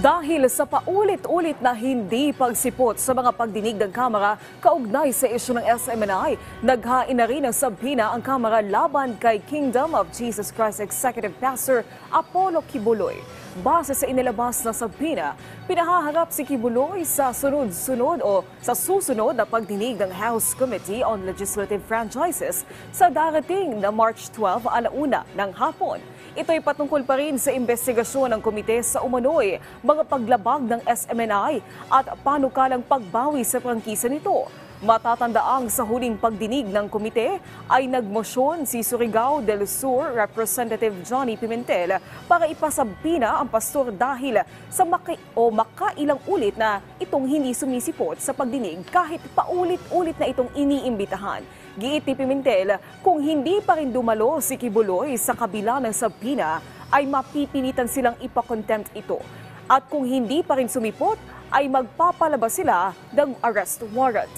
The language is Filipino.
Dahil sa paulit-ulit na hindi pagsipot sa mga pagdinig ng Kamara kaugnay sa isyu ng SMNI, naghain na rin ng sabina ang Kamara laban kay Kingdom of Jesus Christ Executive Pastor Apollo Kibuloy. Base sa inilabas na sabina, pinahaharap si Kibuloy sa susunod na pagdinig ng House Committee on Legislative Franchises sa darating na March 12 alauna ng hapon. Ito'y patungkol pa rin sa investigasyon ng komite sa umano'y mga paglabag ng SMNI at panukalang pagbawi sa prangkisa nito. Matatandaang sa huling pagdinig ng komite ay nagmosyon si Surigao del Sur Representative Johnny Pimentel para ipasabina ang pastor dahil sa makailang ulit na itong hindi sumisipot sa pagdinig kahit paulit-ulit na itong iniimbitahan. Giit ni Pimentel, kung hindi pa rin dumalo si Kibuloy sa kabila ng sabina ay mapipilitan silang ipakontempt ito. At kung hindi pa rin sumipot, ay magpapalabas sila ng arrest warrant.